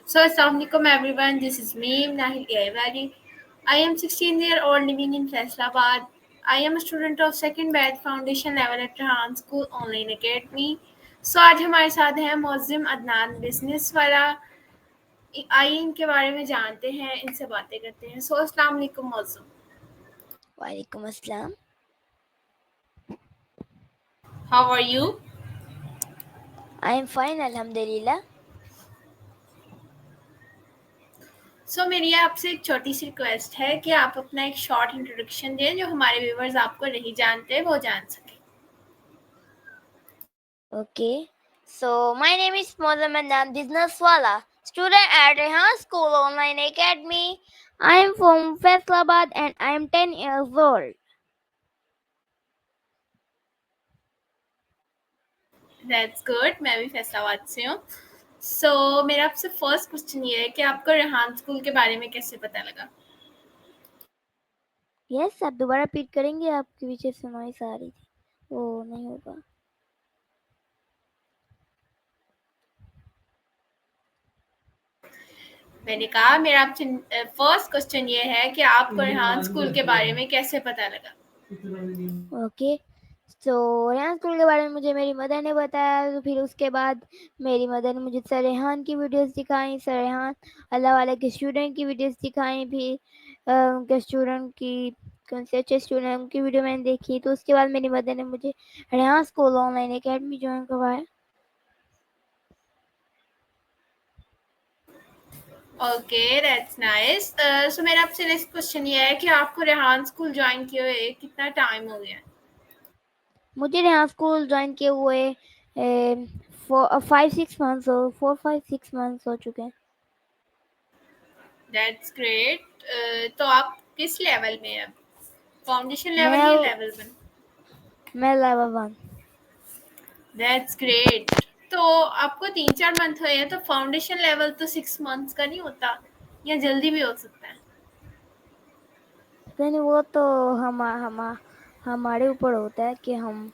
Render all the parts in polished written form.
So, Assalamualaikum everyone. This is me, Nahil Aivali. I am 16-year-old living in Faisalabad. I am a student of second batch foundation level at Rahan School Online Academy. So आज हमारे साथ हैं मौजिम Adnan business वाला। आइए इनके बारे में जानते हैं, इनसे बातें करते हैं। सो अस्सलाम वालेकुम मौजिम। वालेकुम अस्सलाम। How are you? I am fine अल्हम्दुलिल्लाह। सो मेरी आपसे एक छोटी सी रिक्वेस्ट है कि आप अपना एक शॉर्ट इंट्रोडक्शन दें जो हमारे व्यूवर्स आपको नहीं जानते वो जान सकें। Okay, so my name is Mauzam Adnan business वाला, student at Rehan School Online Academy. I am from Faisalabad and I am 10 years old. That's good. मैं भी फैसलाबाद से हूँ। सो मेरा आपसे फर्स्ट क्वेश्चन ये है कि आपको रेहान स्कूल के बारे में कैसे पता लगा? यस, आप दोबारा रिपीट करेंगे? आपके पीछे से नॉइस आ रही थी, वो नहीं होगा। मैंने कहा मेरा आपसे फर्स्ट क्वेश्चन ये है कि आपको रेहान स्कूल के बारे में कैसे पता लगा? ओके, सो रेहान स्कूल के बारे में मुझे मेरी मदर ने बताया, तो फिर उसके बाद मेरी मदर ने मुझे सर रेहान की वीडियोस दिखाई, सर रेहान अल्लाह वाले के स्टूडेंट की वीडियोस दिखाई, फिर उनके स्टूडेंट की कौन से अच्छे स्टूडेंट की वीडियो मैंने देखी, तो उसके बाद मेरी मदर ने मुझे Rehan school online academy join करवाया। Okay, that's nice. सो मेरा आपसे नेक्स्ट क्वेश्चन ये है कि आपको रेहान स्कूल ज्वाइन किए हुए कितना टाइम हो गया? मुझे रेहान स्कूल ज्वाइन किए हुए 4-5-6 मंथ्स हो चुके हैं। That's great. तो आप किस लेवल में हैं? फाउंडेशन लेवल या मैं लेवल 1? मैं लेवल 1। That's great. तो आपको 3-4 मंथ हुए हैं, तो फाउंडेशन लेवल तो 6 मंथ्स का नहीं होता या जल्दी भी हो सकता है? नहीं, वो तो हमारे ऊपर होता है कि हम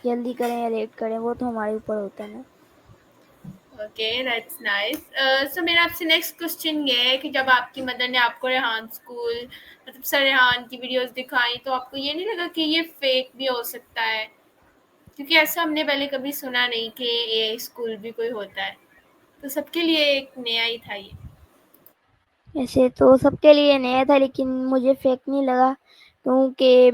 जल्दी करें या लेट करें, वो तो हमारे ऊपर होता है ना। Okay, that's nice. सो मेरा आपसे नेक्स्ट क्वेश्चन ये है कि जब आपकी मदर ने आपको रेहान स्कूल मतलब सर रेहान की वीडियोस दिखाई तो आपको ये नहीं लगा कि ये फेक भी हो सकता है? क्योंकि ऐसा हमने पहले कभी सुना नहीं कि ये स्कूल भी कोई होता है, तो सबके लिए एक नया ही था ये। ऐसे तो सबके लिए नया था, लेकिन मुझे फेक नहीं लगा, क्योंकि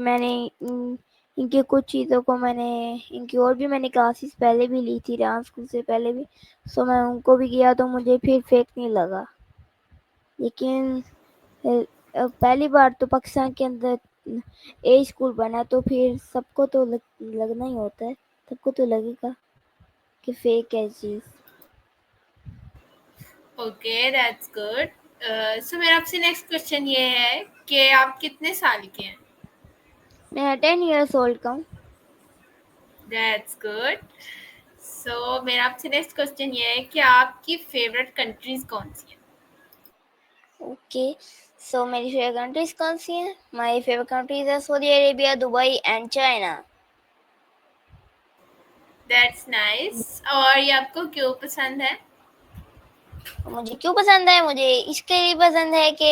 इनकी कुछ चीज़ों को इनकी और भी मैंने क्लासेस पहले भी ली थी डांस स्कूल से पहले भी, सो मैं उनको भी किया, तो मुझे फिर फेक नहीं लगा। लेकिन पहली बार तो पाकिस्तान के अंदर ए स्कूल बना, तो फिर सबको तो लगना ही होता है, सबको तो लगेगा कि फेक है चीज़। Okay, that's good. सो मेरा आपसे नेक्स्ट क्वेश्चन ये है कि आप कितने साल के हैं? मैं 10 ईयर्स ओल्ड का हूँ। That's good. सो मेरा आपसे नेक्स्ट क्वेश्चन ये है कि आपकी फेवरेट कंट्रीज कौन सी है? ओके, सो मेरी फेवरेट कंट्रीज कौन सी हैं? माय फेवरेट कंट्रीज है Saudi Arabia, Dubai and China. That's nice. और ये आपको क्यों पसंद है? मुझे क्यों पसंद है? मुझे इसके लिए पसंद है कि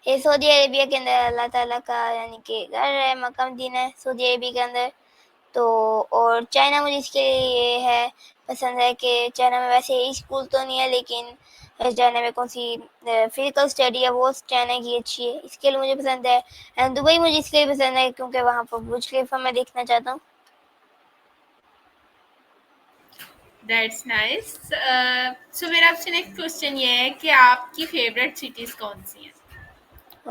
ये सऊदी अरेबिया के अंदर अल्लाह ताला का यानी कि घर है, मक्का मदीना है सऊदी अरेबिया के अंदर। तो और चाइना मुझे इसके लिए ये है पसंद है कि चाइना में वैसे स्कूल तो नहीं है, लेकिन चाइना में कौन सी फिजिकल स्टडी है वो चाइना की अच्छी है, इसके लिए मुझे पसंद है। एंड दुबई मुझे इसलिए पसंद है क्योंकि वहाँ पर बुर्ज खलीफा मैं देखना चाहता हूँ। That's nice. सो मेरा आपसे नेक्स्ट क्वेश्चन ये है कि आपकी फेवरेट सिटीज कौन सी हैं?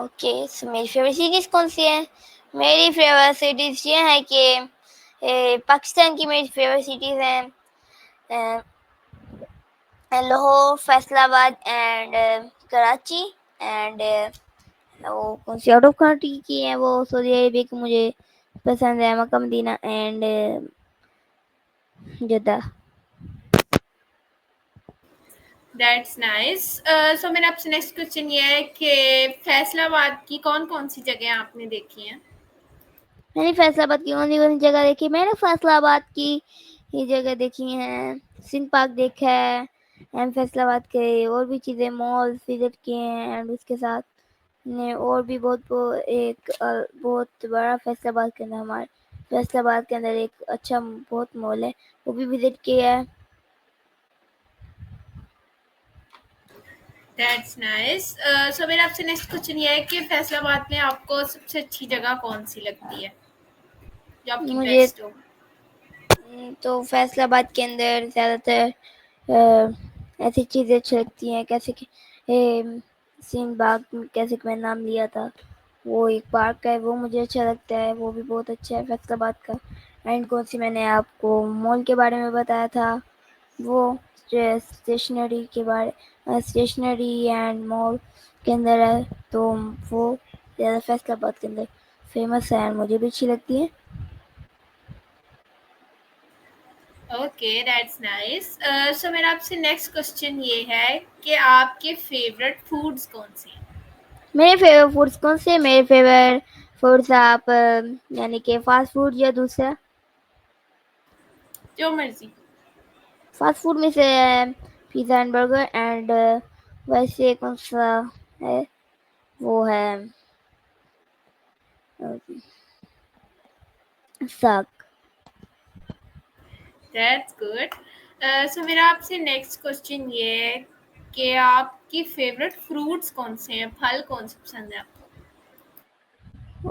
ओके, सो मेरी फेवरेट सिटीज़ कौन सी है? मेरी फेवरेट सिटीज़ ये है कि पाकिस्तान की मेरी फेवरेट सिटीज़ हैं लाहौर, फैसलाबाद एंड कराची एंड वो कौन सी आउट ऑफ कंट्री की है, वो सऊदी अरेबिया की मुझे पसंद है, Mecca Medina and Jeddah. That's nice. So मेरा आपसे नेक्स्ट क्वेश्चन ये है कि फैसलाबाद की कौन कौन सी जगह आपने देखी हैं? मैंने फैसलाबाद की कौन सी जगह देखी? मैंने फैसलाबाद की ये जगह देखी है, सिंध पार्क देखा है, एंड फैसलाबाद के और भी चीज़ें मॉल्स विज़िट किए हैं, एंड उसके साथ ने और भी बहुत बड़ा फैसलाबाद के अंदर हमारे फैसलाबाद के अंदर एक अच्छा बहुत मॉल है, वो भी विज़िट किया है। That's nice. सो मेरा आपसे नेक्स्ट क्वेश्चन ये है कि फैसलाबाद में आपको सबसे अच्छी जगह कौन सी लगती है, जो आपकी मुझे बेस्ट हो? तो फैसलाबाद के अंदर ज़्यादातर ऐसी चीज़ें अच्छी लगती हैं, कैसे कि सीन बाग, कैसे कि मैंने नाम लिया था, वो एक पार्क है, वो मुझे अच्छा लगता है, वो भी बहुत अच्छा है फैसलाबाद का। एंड कौन सी मैंने आपको मॉल के बारे में बताया था, वो स्टेशनरी एंड मॉल के अंदर है, तो वो ज़्यादा फैसलाबाद के अंदर फेमस है एंड मुझे भी अच्छी लगती है। Okay, that's nice. सो मेरा आपसे नेक्स्ट क्वेश्चन ये है कि आपके फेवरेट फूड्स कौन से हैं? मेरे फेवरेट फूड्स कौन से? मेरे फेवरेट फूड्स आप यानी कि फास्ट फूड या दूसरा? जो मर्जी। फास्ट फूड में से पिज़्ज़ा एंड बर्गर, एंड वैसे कौन सा है, वो है साग। That's good. सो मेरा आपसे नेक्स्ट क्वेश्चन ये है कि आपकी फेवरेट फ्रूट्स कौन से हैं, फल कौन से पसंद है आपको?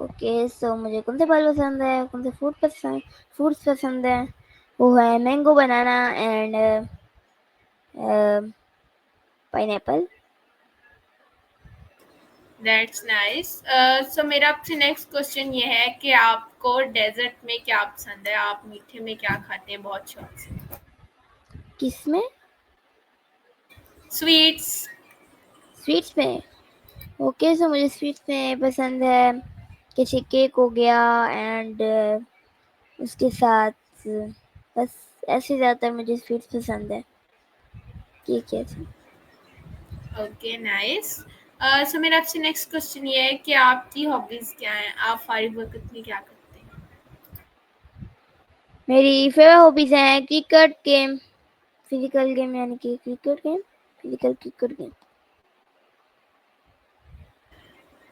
ओके, सो मुझे कौन से फल पसंद है, कौन से फ्रूट्स पसंद है, वो है mango, banana and pineapple. That's nice. So मेरा आपसे नेक्स्ट क्वेश्चन ये है कि आपको डेजर्ट में क्या पसंद है, आप मीठे में क्या खाते हैं बहुत शौक से? किस में? स्वीट्स। स्वीट्स में? ओके, सो मुझे स्वीट्स में पसंद है कैसे केक हो गया, एंड उसके साथ बस ऐसे ज़्यादातर मुझे स्वीट्स पसंद है, केक ऐसे। Okay, nice. सो मेरा आपसे नेक्स्ट क्वेश्चन ये है कि आपकी हॉबीज क्या हैं, आप फारिग वक्त में क्या करते हैं? मेरी फेवरेट हॉबीज हैं क्रिकेट गेम, फिजिकल गेम यानी कि cricket game, physical cricket game.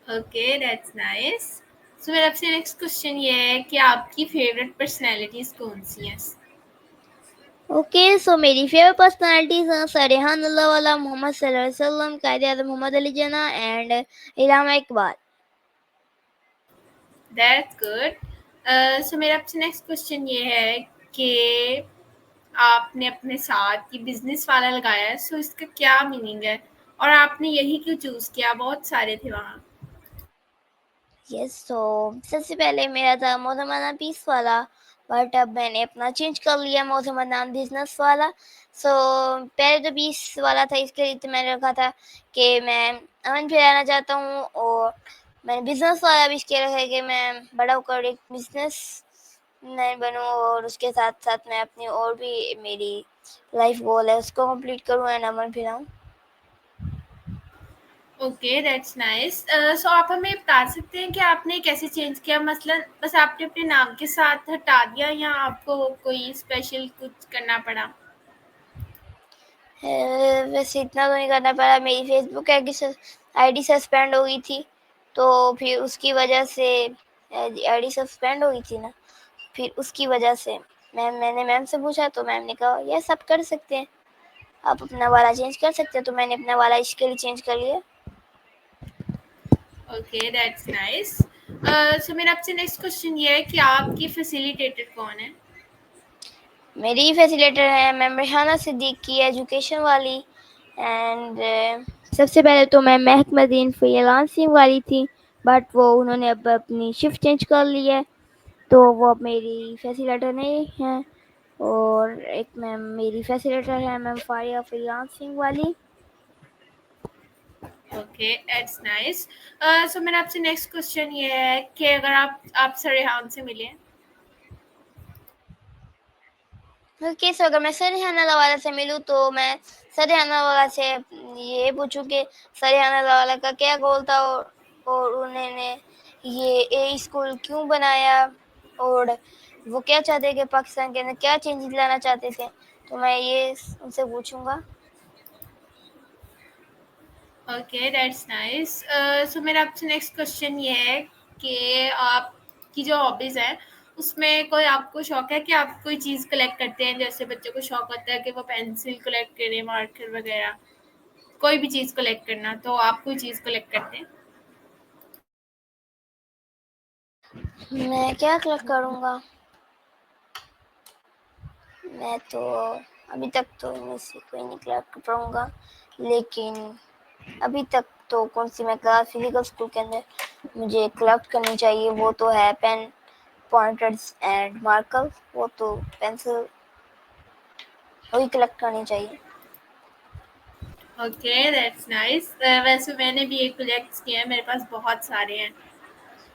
Okay, that's nice. So मेरा आपसे नेक्स्ट क्वेश्चन ये है कि आपकी फेवरेट पर्सनैलिटीज कौन सी हैं? ओके, सो मेरी फेवरेट पर्सनालिटीज हैं सरहान अल्लाह वाला, मोहम्मद सल्लल्लाहु अलैहि वसल्लम, कायदे आज़म Mohammad Ali Jinnah and Allama Iqbal. That's good. So मेरा आपसे नेक्स्ट क्वेश्चन ये है कि आपने अपने साथ ये बिजनेस वाला लगाया है, सो इसका क्या मीनिंग है और आपने यही क्यों चूज किया, बहुत सारे थे वहाँ? यस, सो सबसे पहले मेरा था मौजमाना पीस वाला, बट अब मैंने अपना चेंज कर लिया मौजमाना बिजनेस वाला। सो पहले तो पीस वाला था, इसके लिए तो मैंने रखा था कि मैं अमन फैलाना चाहता हूँ, और मैंने बिजनेस वाला भी इसके रखा है कि मैं बड़ा होकर एक बिजनेस मैन बनूँ, और उसके साथ साथ मैं अपनी और भी मेरी लाइफ गोल है उसको कंप्लीट करूँ एंड अमन फैलाऊँ। Okay, that's nice. सो आप हमें बता सकते हैं कि आपने कैसे चेंज किया, मसलन बस आपने अपने नाम के साथ हटा दिया या आपको कोई स्पेशल कुछ करना पड़ा? वैसे इतना तो नहीं करना पड़ा, मेरी फेसबुक आईडी सस्पेंड हो गई थी, तो फिर उसकी वजह से आईडी सस्पेंड हो गई थी ना, फिर उसकी वजह से मैंने मैम से पूछा, तो मैम ने कहा यस आप कर सकते हैं, आप अपना वाला चेंज कर सकते हैं, तो मैंने अपना वाला इसके लिए चेंज कर लिया। Okay, that's nice. सो मेरा आपसे नेक्स्ट क्वेश्चन ये है कि आपकी फैसिलिटेटर कौन है? मेरी फैसिलिटेटर है मैम रेहाना सिद्दीकी, एजुकेशन वाली, एंड सबसे पहले तो मैम महक मदीन फ्रीलांसिंग वाली थी, बट वो उन्होंने अब अपनी शिफ्ट चेंज कर ली है, तो वो अब मेरी फैसिलिटेटर नहीं है। और एक मैम मेरी फैसिलिटेटर है मैम फारिया फ्रीलांसिंग वाली। Okay, that's nice. सो मेरा आपसे नेक्स्ट क्वेश्चन ये है कि अगर आप सरेहान से मिलें। ओके, सो अगर मैं सरहाना वाला से मिलूँ, तो मैं सरहाना वाला से ये पूछूं कि सरहाना वाला का क्या गोल था, और उन्होंने ये ए स्कूल क्यों बनाया, और वो क्या चाहते कि पाकिस्तान के अंदर क्या चेंजेस लाना चाहते थे, तो मैं ये उनसे पूछूंगा। Okay, that's nice. सो मेरा आपसे नेक्स्ट क्वेश्चन ये है कि आपकी जो हॉबीज़ हैं, उसमें कोई आपको शौक है कि आप कोई चीज़ कलेक्ट करते हैं? जैसे बच्चों को शौक होता है कि वो पेंसिल कलेक्ट करें, मार्कर वगैरह, कोई भी चीज़ कलेक्ट करना, तो आप कोई चीज़ कलेक्ट करते हैं? मैं क्या कलेक्ट करूँगा? मैं तो अभी तक तो इनमें से कोई नहीं कलेक्ट कर पाऊँगा, लेकिन अभी तक तो कौन सी मैं क्लास फिजिकल स्कूल के अंदर मुझे कलेक्ट करनी चाहिए वो तो है पेन, पॉइंटर्स एंड मार्कर। वो तो पेंसिल वही कलेक्ट करनी चाहिए। Okay, that's nice. वैसे मैंने भी एक कलेक्ट किए हैं, मेरे पास बहुत सारे हैं।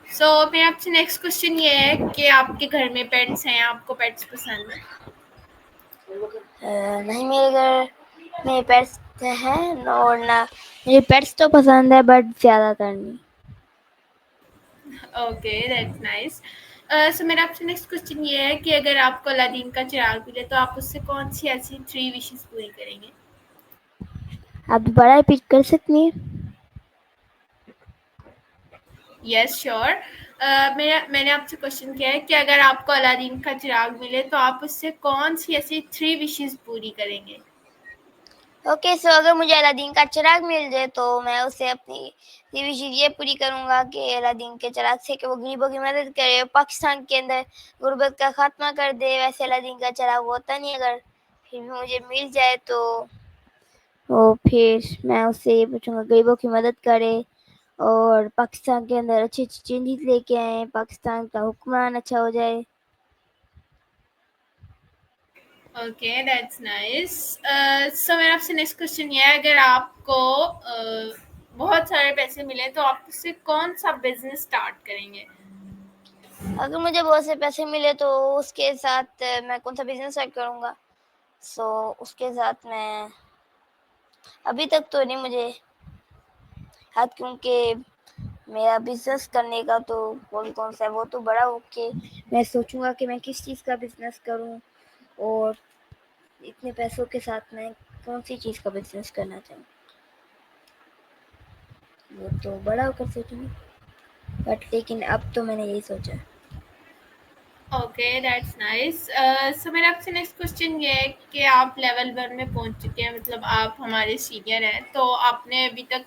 सो मेरा आपसे नेक्स्ट क्वेश्चन ये है कि आपके घर में पेट्स हैं? आपको पेट्स पसंद हैं? नहीं, मेरे घर में पेट्स हैं और ना मुझे पेट्स तो पसंद है बट ज़्यादातर नहीं। Okay, that's nice. सो मेरा आपसे नेक्स्ट क्वेश्चन ये है कि अगर आपको अलादीन का चिराग मिले तो आप उससे कौन सी ऐसी 3 विशेज़ पूरी करेंगे? आप दोबारा रिपीट कर सकती हैं? Yes, sure. मेरा मैंने आपसे क्वेश्चन किया है कि अगर आपको अलादीन का चिराग मिले तो आप उससे कौन सी ऐसी 3 विशेज़ पूरी करेंगे? ओके, सो अगर मुझे अलादीन का चिराग मिल जाए तो मैं उसे अपनी ये विश ये पूरी करूँगा कि अलादीन के चिराग से कि वो गरीबों की मदद करे, पाकिस्तान के अंदर गुर्बत का खात्मा कर दे। वैसे अलादीन का चिराग होता नहीं, अगर फिर भी मुझे मिल जाए तो फिर मैं उससे ये पूछूँगा गरीबों की मदद करे और पाकिस्तान के अंदर अच्छी-अच्छी चेंजेज़ लेके आएँ, पाकिस्तान का हुक्मरान अच्छा हो जाए। Okay, that's nice. सो मेरा आपसे नेक्स्ट क्वेश्चन ये है, अगर आपको बहुत सारे पैसे मिले तो आप उससे कौन-सा बिज़नेस स्टार्ट करेंगे? अगर मुझे बहुत से पैसे मिले तो उसके साथ मैं कौन-सा बिज़नेस स्टार्ट करूँगा? सो उसके साथ मैं अभी तक तो नहीं मुझे याद, क्योंकि मेरा बिज़नेस करने का तो कौन सा है वो तो बड़ा होके मैं सोचूँगा कि मैं किस चीज़ का बिज़नेस करूँ और इतने पैसों के साथ मैं कौन-सी चीज़ का बिज़नेस करना चाहूँ, वो तो बड़ा होकर सोचूँगी। बट लेकिन अब तो मैंने यही सोचा है। Okay, that's nice. सो मेरा आपसे नेक्स्ट क्वेश्चन ये है कि आप लेवल 1 में पहुँच चुके हैं, मतलब आप हमारे सीनियर हैं, तो आपने अभी तक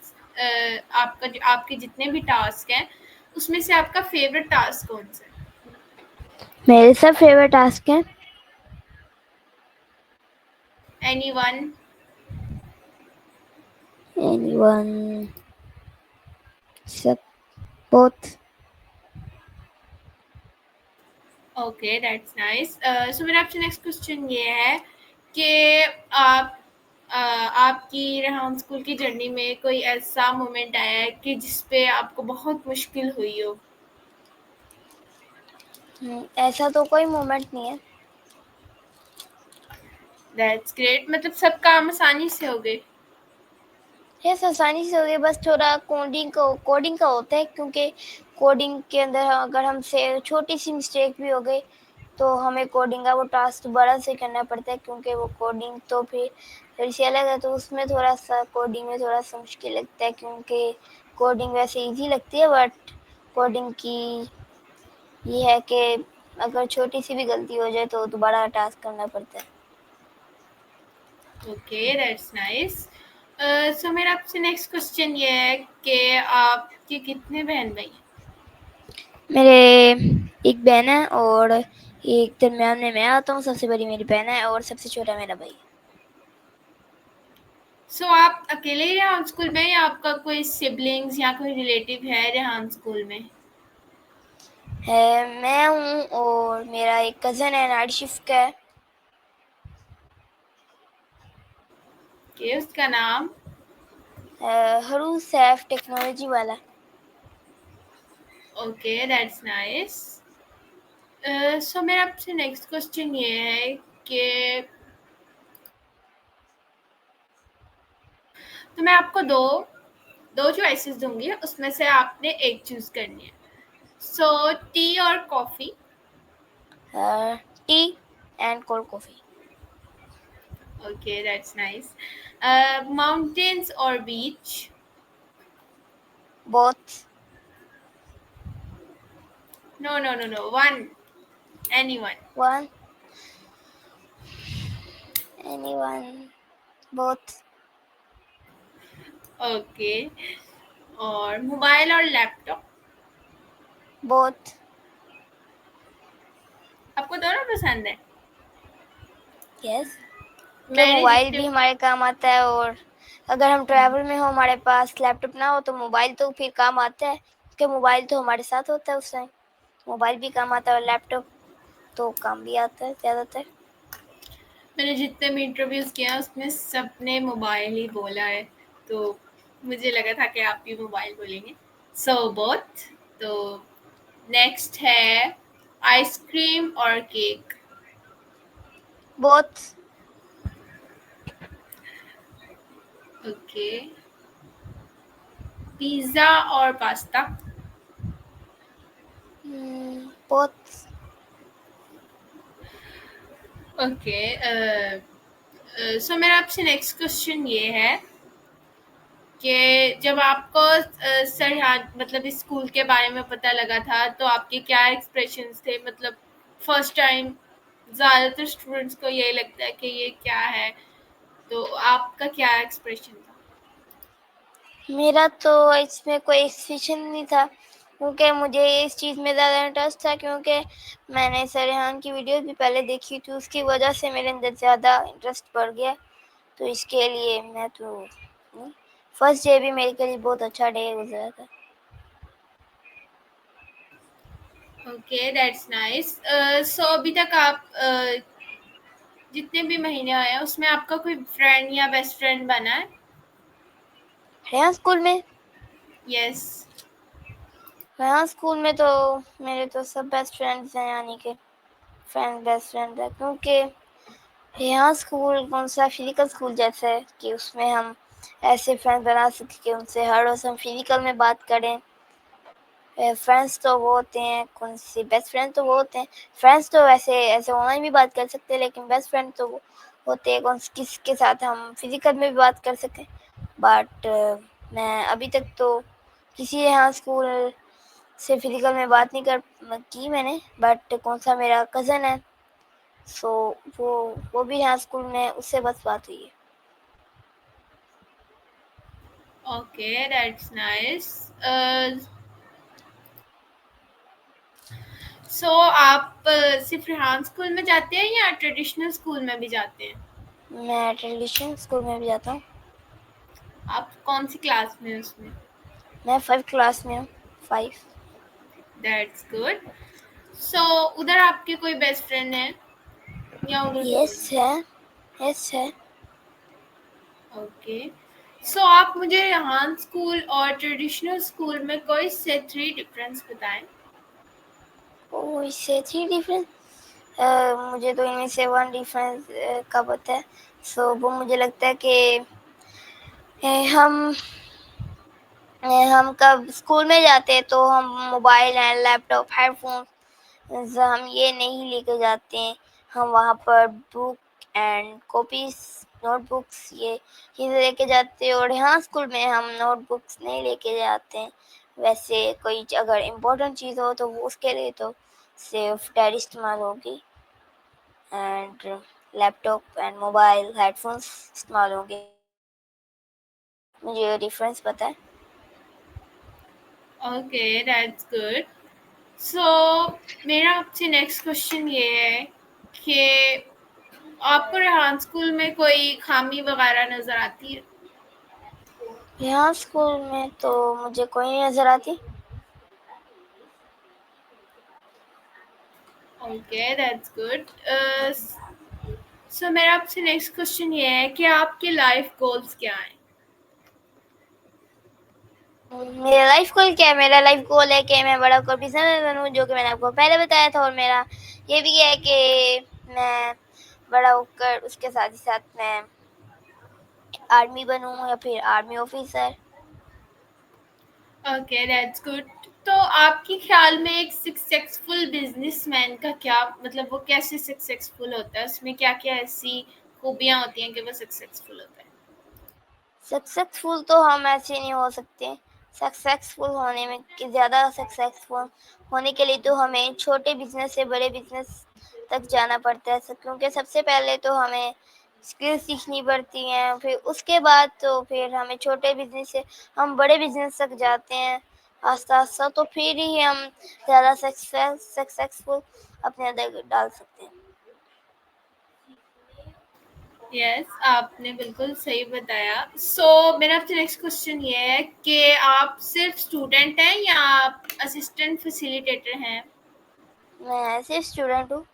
आपके जितने भी टास्क हैं, उसमें से आपका फ़ेवरेट टास्क कौन-सा है? मेरे सब फेवरेट टास्क हैं। एनीवन? एनीवन, सब, both. Okay, that's nice. So मेरा आपसे नेक्स्ट क्वेश्चन ये है कि आप आपकी रेहान स्कूल की जर्नी में कोई ऐसा मोमेंट आया है कि जिस पे आपको बहुत मुश्किल हुई हो? ऐसा तो कोई मोमेंट नहीं है। दैट्स ग्रेट, मतलब सब काम आसानी से हो गए। यस, आसानी से हो गया, बस थोड़ा कोडिंग का होता है, क्योंकि कोडिंग के अंदर अगर हमसे छोटी सी मिस्टेक भी हो गई तो हमें कोडिंग का वो टास्क दोबारा से करना पड़ता है, क्योंकि वो कोडिंग तो फिर थोड़ी सी अलग है, तो उसमें थोड़ा सा कोडिंग में थोड़ा सा मुश्किल लगता है, क्योंकि कोडिंग वैसे इजी लगती है बट कोडिंग की ये है कि अगर छोटी सी भी गलती हो जाए तो दोबारा टास्क करना पड़ता है। Okay, that's nice. सो मेरा आपसे नेक्स्ट क्वेश्चन ये है कि आपके कितने बहन भाई हैं? मेरे एक बहन है और एक दरमियान में मैं आता हूँ, सबसे बड़ी मेरी बहन है और सबसे छोटा मेरा भाई सो आप अकेले ही रेहान स्कूल में या आपका कोई सिबलिंग्स या कोई रिलेटिव है रेहान स्कूल में? है। मैं हूँ और मेरा एक कज़न है, नाइट शिफ्ट का है। कि उसका नाम? हरू सैफ टेक्नोलॉजी वाला। Okay, that's nice. सो मेरा आपसे नेक्स्ट क्वेश्चन ये है कि तो मैं आपको दो चॉइसेस दूंगी, उसमें से आपने एक चूज करनी है। सो टी और coffee? T and cold coffee. Okay, that's nice. Mountains और बीच? both. No, no, no, no. One. Anyone. One. Anyone. Both. Okay. और मोबाइल और लैपटॉप. Both. आपको दोनों पसंद है? यस, कि मैंने मोबाइल जितने भी हमारे काम आता है, और अगर हम ट्रैवल में हो, हमारे पास लैपटॉप ना हो तो मोबाइल तो फिर काम आता है, क्योंकि मोबाइल तो हमारे साथ होता है उस टाइम। मोबाइल भी काम आता है और लैपटॉप तो काम भी आता है ज़्यादातर। मैंने जितने भी इंटरव्यूज़ किया उसमें सबने मोबाइल ही बोला है, तो मुझे लगा था कि आप भी मोबाइल बोलेंगे. So both. तो नेक्स्ट है आइसक्रीम और केक. बोथ. ओके. पिज़्ज़ा और पास्ता. बोथ. ओके. सो मेरा आपसे नेक्स्ट क्वेश्चन ये है कि जब आपको मतलब इस स्कूल के बारे में पता लगा था तो आपके क्या एक्सप्रेशंस थे? मतलब फर्स्ट टाइम ज़्यादातर स्टूडेंट्स को यही लगता है कि ये क्या है, तो आपका क्या एक्सप्रेशन था? मेरा तो इसमें कोई एक्सप्रेशन नहीं था, क्योंकि मुझे इस चीज़ में ज़्यादा इंटरेस्ट था, क्योंकि मैंने सरहान की वीडियो भी पहले देखी थी, उसकी वजह से मेरे अंदर ज़्यादा इंटरेस्ट बढ़ गया। तो इसके लिए मैं तो फर्स्ट डे भी मेरे के लिए बहुत अच्छा डे गुजरा था। Okay, that's nice. सो अभी तक आप जितने भी महीने आए हैं उसमें आपका कोई फ्रेंड या बेस्ट फ्रेंड बना है? यहाँ स्कूल में यस. यहाँ स्कूल में तो मेरे तो सब बेस्ट फ्रेंड्स हैं, यानी कि फ्रेंड बेस्ट फ्रेंड है, क्योंकि यहाँ स्कूल कौन सा फिजिकल स्कूल जैसा है कि उसमें हम ऐसे फ्रेंड्स बना सकें कि उनसे हर रोज़ हम फिजिकल में बात करें। फ्रेंड्स तो वो होते हैं, कौन सी बेस्ट फ्रेंड तो वो होते हैं, फ्रेंड्स तो वैसे ऐसे ऑनलाइन भी बात कर सकते हैं, लेकिन बेस्ट फ्रेंड तो वो होते हैं कौन किसके साथ हम फिजिकल में भी बात कर सकें। बट मैं अभी तक तो किसी यहाँ स्कूल से फिजिकल में बात नहीं कर की मैंने, बट कौन सा मेरा कज़न है, सो वो भी यहाँ स्कूल में, उससे बस बात हुई है। Okay, that's nice. सो आप सिर्फ रेहान स्कूल में जाते हैं या ट्रेडिशनल स्कूल में भी जाते हैं? मैं ट्रेडिशनल स्कूल में भी जाता हूँ। आप कौन सी क्लास में हैं उसमें? मैं 5 क्लास में हूँ। 5. That's good. सो उधर आपके कोई बेस्ट फ्रेंड है या उधर कोई यस नहीं? है, यस है। ओके. सो आप मुझे रेहान स्कूल और ट्रेडिशनल स्कूल में कोई से 3 डिफरेंस बताएं. ओह, इससे 3 डिफरेंस, मुझे तो इनमें से 1 डिफरेंस का पता है। सो वो मुझे लगता है कि हम कब स्कूल में जाते हैं तो हम मोबाइल एंड लैपटॉप, हेडफोन हम ये नहीं लेके जाते हैं। हम वहाँ पर बुक एंड कॉपीज, नोटबुक्स ये चीज़ें लेके जाते हैं, और यहाँ स्कूल में हम नोटबुक्स नहीं लेके जाते हैं। वैसे कोई अगर इम्पोर्टेंट चीज़ हो तो वो उसके लिए तो सिर्फ डायरी इस्तेमाल होगी, and laptop and mobile headphones इस्तेमाल होंगे। मुझे ये डिफरेंस पता है। Okay, that's good. सो मेरा आपसे नेक्स्ट क्वेश्चन ये है कि आपको रेहान स्कूल में कोई खामी वगैरह नज़र आती है? यहाँ स्कूल में तो मुझे कोई नहीं नज़र आती। Okay, that's good. सो मेरा आपसे नेक्स्ट क्वेश्चन ये है कि आपके लाइफ गोल्स क्या हैं? मेरा लाइफ गोल क्या है? मेरा लाइफ गोल है कि मैं बड़ा होकर बिजनेसमैन बनूं, जो कि मैंने आपको पहले बताया था, और मेरा ये भी है कि मैं बड़ा होकर उसके साथ ही साथ मैं आर्मी बनूं या फिर army officer. Okay, that's good. तो आपके ख्याल में एक सक्सेसफुल बिजनेसमैन का क्या मतलब, वो कैसे सक्सेसफुल होता है? उसमें क्या-क्या ऐसी खूबियाँ होती हैं कि वो सक्सेसफुल होता है? सक्सेसफुल तो हम ऐसे नहीं हो सकते, सक्सेसफुल होने में ज़्यादा सक्सेसफुल होने के लिए तो हमें छोटे बिजनेस से बड़े बिजनेस तक जाना पड़ता है, क्योंकि सबसे पहले तो हमें स्किल सीखनी पड़ती हैं, फिर उसके बाद तो फिर हमें छोटे बिजनेस से हम बड़े बिजनेस तक जाते हैं आस्ता आस्ता, तो फिर ही हम ज़्यादा सक्सेसफुल अपने अंदर डाल सकते हैं। यस, आपने बिल्कुल सही बताया। मेरा आपसे नेक्स्ट क्वेश्चन ये है कि आप सिर्फ स्टूडेंट हैं या आप असिस्टेंट फैसिलिटेटर हैं? मैं सिर्फ स्टूडेंट हूँ।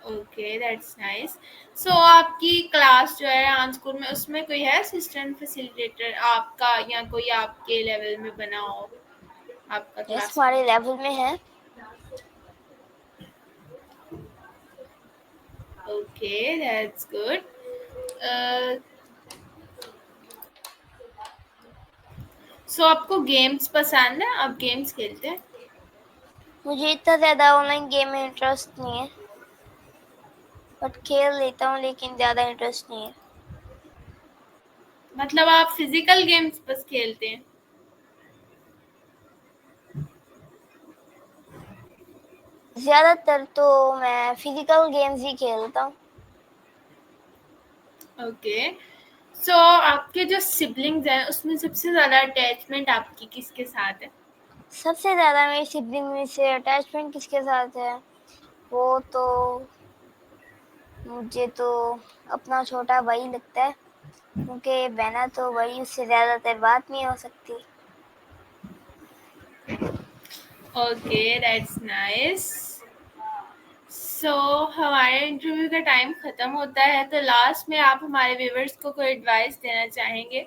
Okay, that's nice. आपकी क्लास जो है डांस स्कूल में, उसमें कोई है असिस्टेंट फैसिलिटेटर आपका, या कोई आपके लेवल में बना हो आपका यस, क्लासमेट? हमारे लेवल में है। Okay, that's good. आपको गेम्स पसंद है? आप गेम्स खेलते हैं? मुझे इतना ज़्यादा ऑनलाइन गेम में इंटरेस्ट नहीं है, बट खेल लेता हूँ, लेकिन ज़्यादा इंटरेस्ट नहीं है। मतलब आप फिजिकल गेम्स बस खेलते हैं? ज़्यादातर तो मैं फिजिकल गेम्स ही खेलता हूँ। ओके। आपके जो सिबलिंग्स हैं, उसमें सबसे ज़्यादा अटैचमेंट आपकी किसके साथ है? सबसे ज़्यादा मेरी सिबलिंग में से अटैचमेंट किसके साथ है, वो तो मुझे तो अपना छोटा भाई लगता है, क्योंकि बहना तो भाई, उससे ज़्यादातर बात नहीं हो सकती। Okay, that's nice. हमारे इंटरव्यू का टाइम ख़त्म होता है, तो लास्ट में आप हमारे व्यूवर्स को कोई एडवाइस देना चाहेंगे?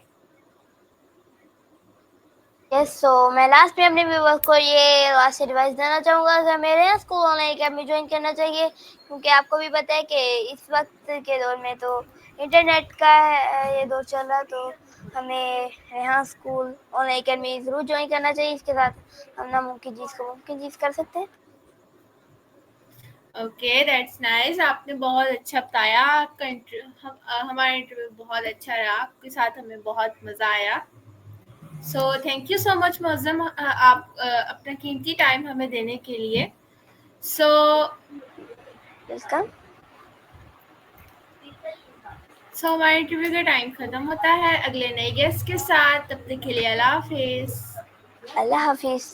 यस, सो मैं लास्ट में अपने व्यूअर्स को ये लास्ट एडवाइस देना चाहूँगा कि मेरे यहाँ स्कूल ऑनलाइन अकेडमी ज्वाइन करना चाहिए, क्योंकि आपको भी पता है कि इस वक्त के दौर में तो इंटरनेट का ये दौर चल रहा, तो हमें यहाँ स्कूल ऑनलाइन अकेडमी ज़रूर ज्वाइन करना चाहिए। इसके साथ हम नामुमकिन चीज़ को मुमकिन चीज़ कर सकते हैं। Okay, that's nice. आपने बहुत अच्छा बताया। हमारा इंटरव्यू बहुत अच्छा रहा, आपके साथ हमें बहुत मज़ा आया। Thank you so much Muazzam, आप अपना कीमती टाइम हमें देने के लिए। सो इसका हमारे इंटरव्यू का टाइम ख़त्म होता है। अगले नए गेस्ट के साथ, तब तक के लिए अल्लाह हाफिज़। अल्लाह हाफिज़।